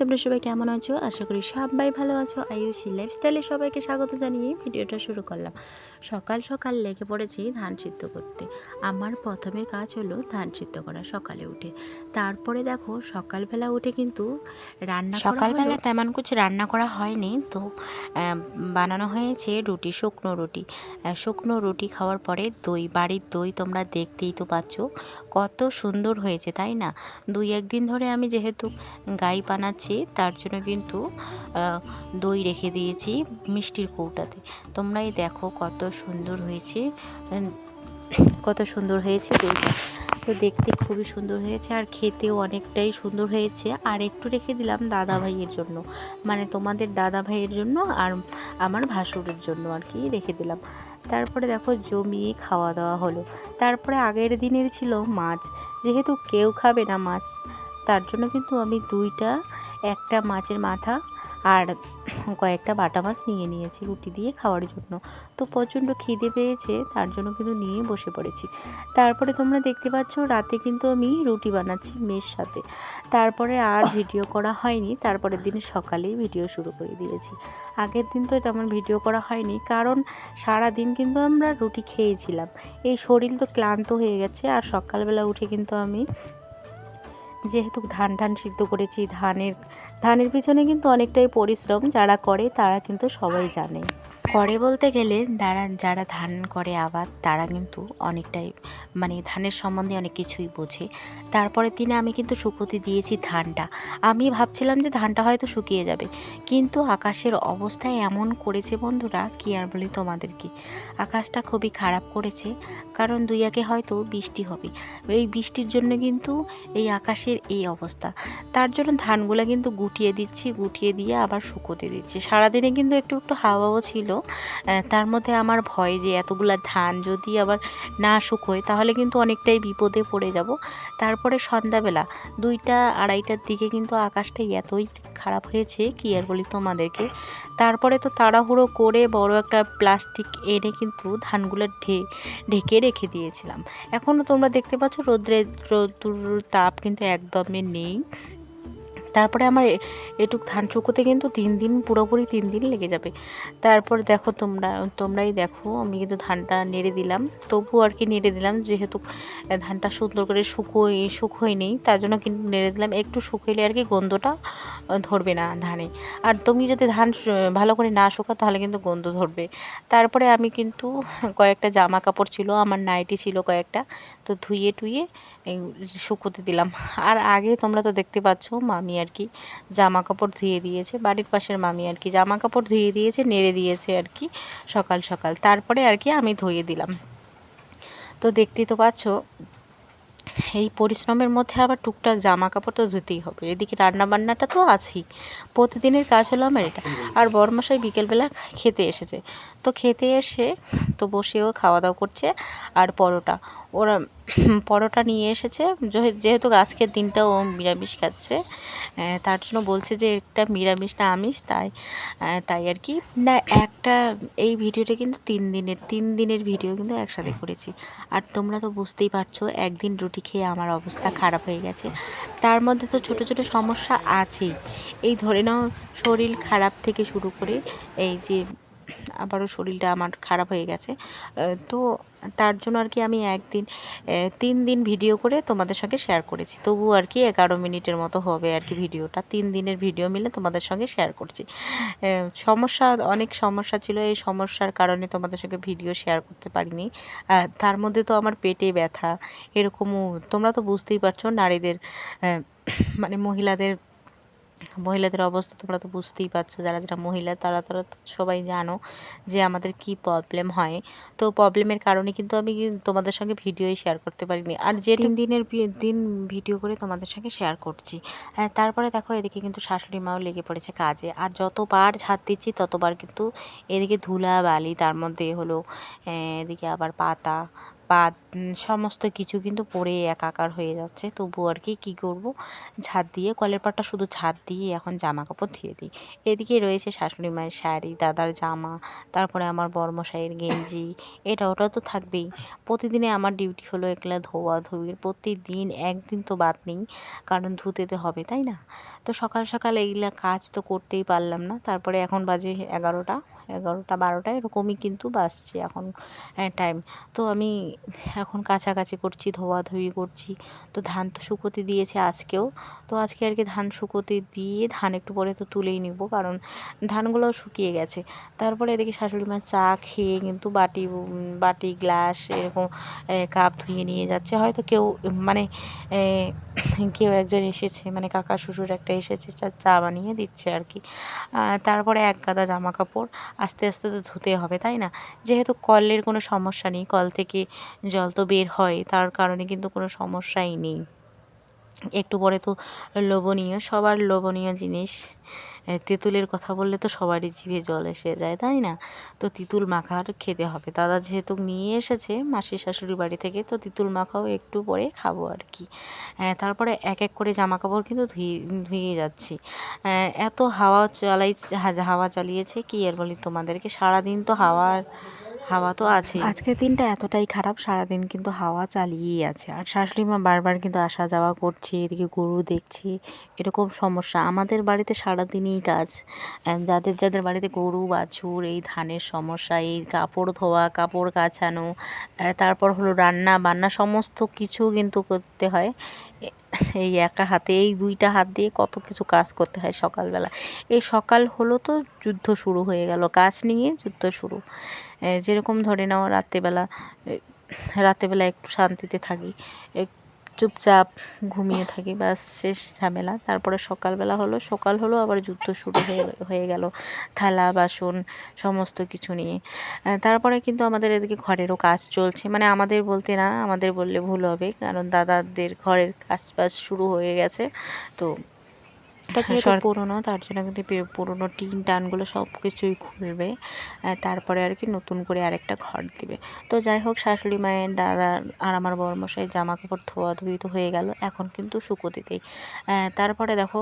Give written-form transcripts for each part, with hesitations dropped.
তোমরা সবাই কেমন আছো? আশা করি সবাই ভালো আছো। আয়ুষী লাইফস্টাইলে সবাইকে স্বাগত জানিয়ে ভিডিওটা শুরু করলাম। সকাল সকাল লেগে পড়েছি ধান সিদ্ধ করতে। আমার প্রথমের কাজ হলো ধান সিদ্ধ করা সকালে উঠে। তারপরে দেখো সকালবেলা উঠে কিন্তু সকালবেলা তেমন কিছু রান্না করা হয়নি, তো বানানো হয়েছে রুটি, শুকনো রুটি খাওয়ার পরে দই, বাড়ির দই তোমরা দেখতেই তো পাচ্ছ কত সুন্দর হয়েছে, তাই না? 2-1 দিন ধরে আমি যেহেতু গাই বানাচ্ছি তার জন্য কিন্তু দই রেখে দিয়েছি মিষ্টির কৌটাতে। তোমরাই দেখো কত সুন্দর হয়েছে, দইটা। তো দেখতে খুবই সুন্দর হয়েছে আর খেতেও অনেকটাই সুন্দর হয়েছে। আর একটু রেখে দিলাম দাদা ভাইয়ের জন্য, মানে তোমাদের দাদা ভাইয়ের জন্য আর আমার ভাসুরের জন্য আর কি রেখে দিলাম। তারপরে দেখো জমিয়ে খাওয়া দাওয়া হলো। তারপরে আগের দিনের ছিল মাছ, যেহেতু কেউ খাবে না মাছ, তার জন্য কিন্তু আমি একটা মাছের মাথা আর কয়েকটা বাটা মাছ নিয়ে নিয়েছি রুটি দিয়ে খাওয়ার জন্য। তো প্রচণ্ড খিদে পেয়েছে, তার জন্য কিন্তু নিয়ে বসে পড়েছি। তারপরে তোমরা দেখতে পাচ্ছ রাতে কিন্তু আমি রুটি বানাচ্ছি মেয়ের সাথে। তারপরে আর ভিডিও করা হয়নি, তারপরের দিন সকালেই ভিডিও শুরু করে দিয়েছি। আগের দিন তো তেমন ভিডিও করা হয়নি, কারণ সারা দিন কিন্তু আমরা রুটি খেয়েছিলাম। এই শরীর তো ক্লান্ত হয়ে গেছে। আর সকালবেলা উঠে কিন্তু আমি যেহেতু ধান সিদ্ধ করেছি, ধানের পিছনে কিন্তু অনেকটাই পরিশ্রম, যারা করে তারা কিন্তু সবাই জানে। করে বলতে গেলে যারা ধান করে আবাদ, তারা কিন্তু অনেকটাই মানে ধানের সম্বন্ধে অনেক কিছুই বোঝে। তারপরের দিনে আমি কিন্তু শুকোতে দিয়েছি ধানটা। আমি ভাবছিলাম যে ধানটা হয়তো শুকিয়ে যাবে, কিন্তু আকাশের অবস্থা এমন করেছে বন্ধুরা, কি আর বলি তোমাদেরকে। আকাশটা খুবই খারাপ করেছে, কারণ 2-1 হয়তো বৃষ্টি হবে। এই বৃষ্টির জন্য কিন্তু এই আকাশের এই অবস্থা। তার জন্য ধানগুলো কিন্তু গুটিয়ে দিয়ে আবার শুকোতে দিচ্ছি। সারাদিনে কিন্তু একটু হাওয়াও ছিল। তার মধ্যে আমার ভয় যে এতগুলা ধান যদি আবার না শুকোয় তাহলে কিন্তু অনেকটাই বিপদে পড়ে যাব। তারপরে সন্ধ্যাবেলা 2টা-2:30টার দিকে কিন্তু আকাশটা এতই খারাপ হয়েছে, কি আর বলি তোমাদেরকে। তারপরে তো তাড়াহুড়ো করে বড় একটা প্লাস্টিক এনে কিন্তু ধানগুলো ঢেকে রেখে দিয়েছিলাম। এখনও তোমরা দেখতে পাচ্ছ রোদ্দুর তাপ কিন্তু একদমই নেই। তারপরে আমার এটুক ধান শুকোতে কিন্তু 3 দিন, পুরোপুরি 3 দিন লেগে যাবে। তারপর দেখো তোমরাই দেখো আমি কিন্তু ধানটা নেড়ে দিলাম, তবু আর কি নেড়ে দিলাম, যেহেতু ধানটা সুন্দর করে শুকোয় নেই, তার জন্য কিন্তু নেড়ে দিলাম। একটু শুকোইলে আর কি গন্ধটা ধরবে না ধানে। আর তুমি যদি ধান ভালো করে না শুকাও তাহলে কিন্তু গন্ধ ধরবে। তারপরে আমি কিন্তু কয়েকটা জামা কাপড় ছিল, আমার নাইটি ছিল কয়েকটা, তো ধুয়ে টুয়ে শুকোতে দিলাম। আর আগে তোমরা তো দেখতে পাচ্ছ মামি আর কি জামা কাপড় ধুয়ে দিয়েছে, বাড়ির পাশের মামি আর কি জামা কাপড় ধুয়ে দিয়েছে, নেড়ে দিয়েছে আর কি সকাল সকাল। তারপরে আর কি আমি ধুয়ে দিলাম। তো দেখতেই তো পাচ্ছ এই পরিশ্রমের মধ্যে আবার টুকটাক জামা কাপড় তো ধুতেই হবে। এদিকে রান্নাবান্নাটা তো আছেই, প্রতিদিনের কাজ হলো আমার এটা। আর বরমশাই বিকেলবেলা খেতে এসেছে, তো খেতে এসে তো বসেও খাওয়া দাওয়া করছে। আর ওরা পরোটা নিয়ে এসেছে, যেহেতু আজকের দিনটা ও নিরামিষ খাচ্ছে, তার জন্য বলছে যে একটা নিরামিষ না আমিষ, তাই আর কি না। এই ভিডিওটা কিন্তু 3 দিনের ভিডিও কিন্তু একসাথে করেছি। আর তোমরা তো বুঝতেই পারছো, একদিন রুটি খেয়ে আমার অবস্থা খারাপ হয়ে গেছে। তার মধ্যে তো ছোট ছোট সমস্যা আছেই, এই ধরে নাও শরীর খারাপ থেকে শুরু করে এই যে আবারও শরীরটা আমার খারাপ হয়ে গেছে। তো তার জন্য আর কি আমি 3 দিন ভিডিও করে তোমাদের সঙ্গে শেয়ার করেছি। তবু আর কি 11 মিনিটের মতো হবে আর কি ভিডিওটা, 3 দিনের ভিডিও মিলে তোমাদের সঙ্গে শেয়ার করছি। অনেক সমস্যা ছিল, এই সমস্যার কারণে তোমাদের সঙ্গে ভিডিও শেয়ার করতে পারিনি। তার মধ্যে তো আমার পেটে ব্যথা, এরকমও তোমরা তো বুঝতেই পারছো। নারীদের মানে মহিলাদের অবস্থা তোমরা তো বুঝতেই পারছো, যারা মহিলা তারা তো সবাই জানো যে আমাদের কি প্রবলেম হয়। তো প্রবলেমের কারণে কিন্তু আমি তোমাদের সঙ্গে ভিডিওই শেয়ার করতে পারিনি, আর যে 3 দিনের দিন ভিডিও করে তোমাদের সঙ্গে শেয়ার করছি। তারপরে দেখো এদিকে কিন্তু শাশুড়ি মাও লেগে পড়েছে কাজে, আর যতবার ঝাঁট দিচ্ছি ততবার কিন্তু এদিকে ধুলা বালি, তার মধ্যে হলো এদিকে আবার পাতা পাত সমস্ত কিছু কিন্তু পড়ে একাকার হয়ে যাচ্ছে। তবু আর কি করব, ঝাঁট দিয়ে কলের পাটটা শুধু ঝাঁট দিয়ে এখন জামা কাপড় ধুয়ে দিই। এদিকে রয়েছে শাশুড়ি মায়ের শাড়ি, দাদার জামা, তারপরে আমার বড়মশাইয়ের গেঞ্জি, এটা ওটা তো থাকবেই। প্রতিদিনে আমার ডিউটি হলো এগুলা ধোয়া ধুয়ির, প্রতিদিন একদিন তো বাদ নেই, কারণ ধুতে তো হবে তাই না। তো সকাল সকাল এইগুলা কাজ তো করতেই পারলাম না। তারপরে এখন বাজে 11টা 12টা এরকমই কিন্তু বাজছে এখন টাইম। তো আমি এখন কাছাকাছি করছি, ধোয়াধুয়ি করছি। তো ধান তো শুকোতে দিয়েছে আজকেও, তো আজকে আর কি ধান শুকোতে দিয়ে ধান একটু পরে তো তুলেই নিব, কারণ ধানগুলোও শুকিয়ে গেছে। তারপরে এদিকে শাশুড়ি মা চা খেয়ে কিন্তু বাটি গ্লাস এরকম কাপ ধুয়ে নিয়ে যাচ্ছে। হয়তো কেউ মানে কেউ একজন এসেছে, মানে কাকা শ্বশুর একটা এসেছে, চা বানিয়ে দিচ্ছে আর কি। তারপরে এক গাদা জামা কাপড় আস্তে আস্তে তো ধুতে হবে তাই না। যেহেতু কলের কোনো সমস্যা নেই, কল থেকে জল তো বের হয়, তার কারণে কিন্তু কোনো সমস্যাই নেই। একটু পরে তো সবার লোভনীয় জিনিস তেঁতুলের কথা বললে তো সবারই জিভে জল এসে যায় তাই না। তো তিঁতুল মাখার খেতে হবে, দাদা যেহেতু নিয়ে এসেছে মাসির শাশুড়ি বাড়ি থেকে, তো তিঁতুল মাখাও একটু পরে খাবো আর কি। তারপরে এক এক করে জামা কাপড় কিন্তু ধুয়ে যাচ্ছি। এত হাওয়া চালিয়েছে কি আর বলি তোমাদেরকে, সারাদিন তো হাওয়া তো আছে। আজকের দিনটা এতটাই খারাপ, সারাদিন কিন্তু হাওয়া চালিয়েই আছে। আর শাশুড়ি মা বারবার কিন্তু আসা যাওয়া করছে, এদিকে গরু দেখছি, এরকম সমস্যা। আমাদের বাড়িতে সারাদিনই কাজ। যাদের যাদের বাড়িতে গরু বাছুর, এই ধানের সমস্যা, এই কাপড় ধোয়া, কাপড় কাচানো, তারপর হলো রান্না বান্না, সমস্ত কিছু কিন্তু করতে হয় এই একা হাতে। এই দুইটা হাত দিয়ে কত কিছু কাজ করতে হয় সকালবেলা। এই সকাল হলো তো যুদ্ধ শুরু হয়ে গেল, কাজ নিয়ে যুদ্ধ শুরু। যেরকম ধরে নাও রাত্রেবেলা একটু শান্তিতে থাকি, চুপচাপ ঘুমিয়ে থাকি, ব্যাস শেষ ঝামেলা। তারপরে সকাল হলো আবার যুদ্ধ শুরু হয়ে গেল, থালা বাসন সমস্ত কিছু নিয়ে। তারপরে কিন্তু আমাদের এদিকে ঘরেরও কাজ চলছে, মানে আমাদের বলতে না, আমাদের বললে ভুল হবে, কারণ দাদাদের ঘরের কাজ বাজ শুরু হয়ে গেছে। তো এটা যেহেতু পুরোনো, তার জন্য কিন্তু পুরোনো টিন টানগুলো সব কিছুই খুলবে, তারপরে আর কি নতুন করে আরেকটা ঘর দিবে। তো যাই হোক, শাশুড়ি মায়ের, দাদা আর আমার বড়মশাইয়ের জামা কাপড় ধোয়াধুয়ি তো হয়ে গেল, এখন কিন্তু শুকোতে দেই। তারপরে দেখো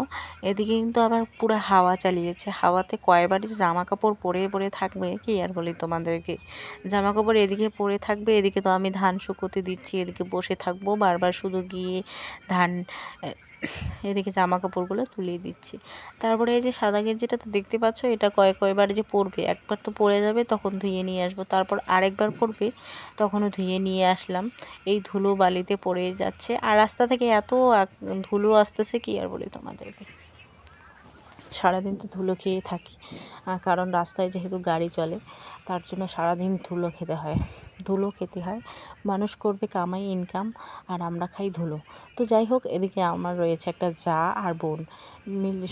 এদিকে কিন্তু আবার পুরো হাওয়া চালিয়েছে, হাওয়াতে কয়বার যে জামা কাপড় পরে থাকবে কি আর বলি তোমাদেরকে। জামা কাপড় এদিকে পরে থাকবে, এদিকে তো আমি ধান শুকোতে দিচ্ছি, এদিকে বসে থাকবো বারবার শুধু গিয়ে ধান, এদিকে জামা কাপড়গুলো তুলিয়ে দিচ্ছি। তারপরে এই যে সাদা গেঞ্জিটা তো দেখতে পাচ্ছ, এটা কয়বার যে পরবে, একবার তো পরে যাবে তখন ধুয়ে নিয়ে আসবো, তারপর আরেকবার পরবে তখনও ধুয়ে নিয়ে আসলাম। এই ধুলো বালিতে পড়ে যাচ্ছে, আর রাস্তা থেকে এত ধুলো আসতেছে কি আর বলি তোমাদেরকে। সারাদিন তো ধুলো খেয়ে থাকি, কারণ রাস্তায় যেহেতু গাড়ি চলে, তার জন্য সারাদিন ধুলো খেতে হয়। মানুষ করবে কামাই ইনকাম, আর আমরা খাই ধুলো। তো যাই হোক, এদিকে আমার রয়েছে একটা যা আর বোন,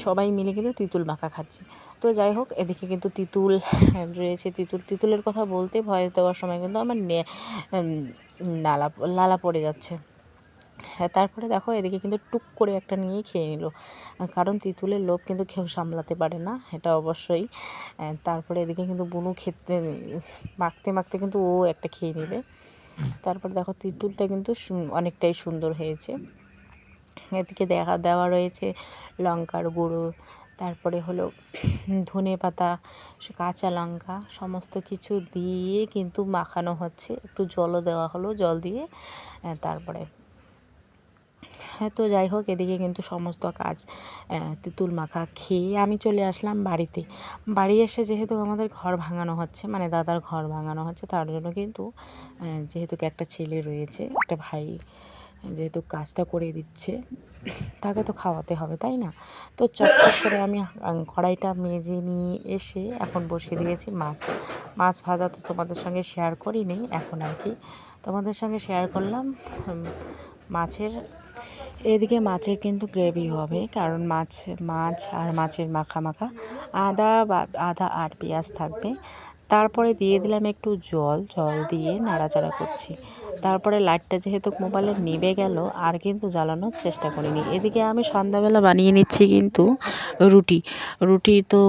সবাই মিলে কিন্তু তিঁতুল মাখা খাচ্ছি। তো যাই হোক, এদিকে কিন্তু তিঁতুল রয়েছে, তিঁতুলের কথা বলতে ভয়েস দেওয়ার সময় কিন্তু আমার লালা পড়ে যাচ্ছে। হ্যাঁ, তারপরে দেখো এদিকে কিন্তু টুক করে একটা নিয়ে খেয়ে নিল, কারণ তিঁতুলের লোভ কিন্তু কেউ সামলাতে পারে না, এটা অবশ্যই। তারপরে এদিকে কিন্তু বুনু মাখতে কিন্তু ও একটা খেয়ে নেবে। তারপর দেখো তিঁতুলটা কিন্তু অনেকটাই সুন্দর হয়েছে। এদিকে দেওয়া রয়েছে লঙ্কার গুঁড়ো, তারপরে হলো ধনে পাতা, কাঁচা লঙ্কা, সমস্ত কিছু দিয়ে কিন্তু মাখানো হচ্ছে। একটু জলও দেওয়া হলো, জল দিয়ে তারপরে। হ্যাঁ, তো যাই হোক, এদিকে কিন্তু সমস্ত কাজ তিঁতুল মাখা খেয়ে আমি চলে আসলাম বাড়ি এসে যেহেতু আমাদের ঘর ভাঙানো হচ্ছে, মানে দাদার ঘর ভাঙানো হচ্ছে, তার জন্য কিন্তু যেহেতু একটা ছেলে রয়েছে, একটা ভাই যেহেতু কাজটা করে দিচ্ছে, তাকে তো খাওয়াতে হবে তাই না। তো চটচট করে আমি কড়াইটা মেজে নিয়ে এসে এখন বসিয়ে দিয়েছি মাছ ভাজা। তো তোমাদের সঙ্গে শেয়ার করিনি, এখন আর কি তোমাদের সঙ্গে শেয়ার করলাম মাছের। এদিকে মাছের কিন্তু গ্রেভি হবে, কারণ মাছ আর মাছের মাখা আদা আর পেঁয়াজ থাকবে। তারপরে দিয়ে দিলাম একটু জল দিয়ে নাড়াচাড়া করছি। তারপরে লাইটটা যেহেতু মোবাইলের নিভে গেল আর কিন্তু জ্বালানোর চেষ্টা করিনি। এদিকে আমি সন্ধ্যাবেলা বানিয়ে নিচ্ছি কিন্তু রুটি। রুটি তো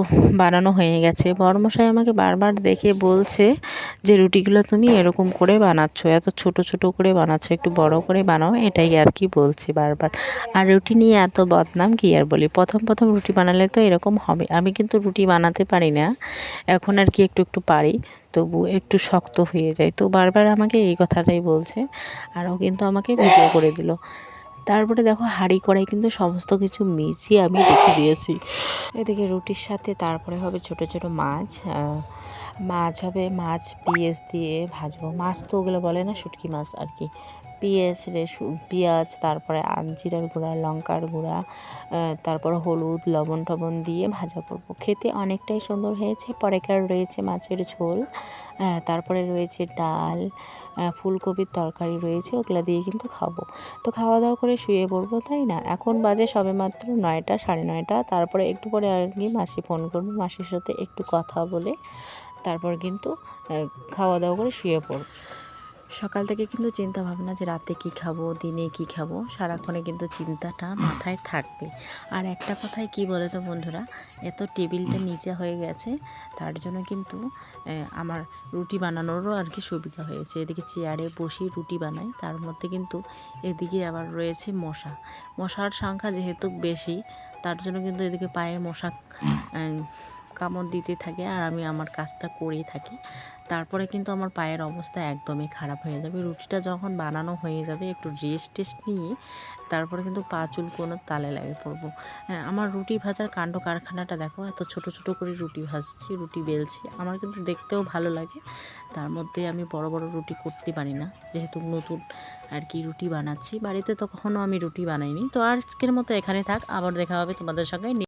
বানানো হয়ে গেছে। বড়মশাই আমাকে বারবার দেখে বলছে যে রুটিগুলো তুমি এরকম করে বানাচ্ছ, এত ছোট ছোট করে বানাচ্ছ, একটু বড় করে বানাও, এটাই আর কি বলছি বারবার। আর রুটি নিয়ে এত বদনাম কী আর বলি, প্রথম প্রথম রুটি বানালে তো এরকম হবে। আমি কিন্তু রুটি বানাতে পারি না, এখন আর কি একটু একটু পারি, তবু একটু শক্ত হয়ে যায়। তো বারবার আমাকে এই কথাটাই বলছে, আরও কিন্তু আমাকে ভিডিও করে দিল। তারপরে দেখো হাঁড়ি কড়াই কিন্তু সমস্ত কিছু মিশিয়ে আমি রেখে দিয়েছি। এদিকে রুটির সাথে তারপরে হবে ছোট ছোট মাছ, মাছ হবে, মাছ পেঁয়াজ দিয়ে ভাজবো। মাছ তো ওগুলো বলে না, শুটকি মাছ আর কি। পেঁয়াজ, তারপরে জিরার গুঁড়া, লঙ্কার গুঁড়া, তারপর হলুদ, লবণ টবণ দিয়ে ভাজা করব। খেতে অনেকটাই সুন্দর হয়েছে। পরেকার রয়েছে মাছের ঝোল, তারপরে রয়েছে ডাল, ফুলকপির তরকারি রয়েছে, ওগুলো দিয়ে কিন্তু খাবো। তো খাওয়া দাওয়া করে শুয়ে পড়বো, তাই না? এখন বাজে সবেমাত্র 9টা, 9:30। তারপরে একটু পরে আর কি মাসি ফোন করবো, মাসির সাথে একটু কথা বলে তারপর কিন্তু খাওয়া দাওয়া করে শুয়ে পড়ব। সকাল থেকে কিন্তু চিন্তা ভাবনা যে রাতে কি খাবো, দিনে কি খাবো, সারাক্ষণে কিন্তু চিন্তাটা মাথায় থাকবে। আর একটা কথাই কি বলে তো বন্ধুরা, এত টেবিলটা নিচে হয়ে গেছে, তার জন্য কিন্তু আমার রুটি বানানোরও আর কি সুবিধা হয়েছে। এদিকে চেয়ারে বসে রুটি বানাই, তার মধ্যে কিন্তু এদিকে আবার রয়েছে মশার সংখ্যা যেহেতু বেশি, তার জন্য কিন্তু এদিকে পায়ে মশা কামড় দিতে থাকে, আর আমি আমার কাজটা করেই থাকি। তারপরে কিন্তু আমার পায়ের অবস্থা একদমই খারাপ হয়ে যাবে। রুটিটা যখন বানানো হয়ে যাবে, একটু রেস্ট নিয়ে তারপরে কিন্তু পা চুলকোনোর তালে লাগে পড়বো। হ্যাঁ, আমার রুটি ভাজার কাণ্ড কারখানাটা দেখো, এত ছোট ছোট করে রুটি ভাজছি, রুটি বেলছি। আমার কিন্তু দেখতেও ভালো লাগে। তার মধ্যে আমি বড় বড় রুটি করতে পারি না, যেহেতু নতুন আর কি রুটি বানাচ্ছি। বাড়িতে তো কখনও আমি রুটি বানাইনি। তো আজকের মতো এখানে থাক, আবার দেখা হবে তোমাদের সঙ্গে।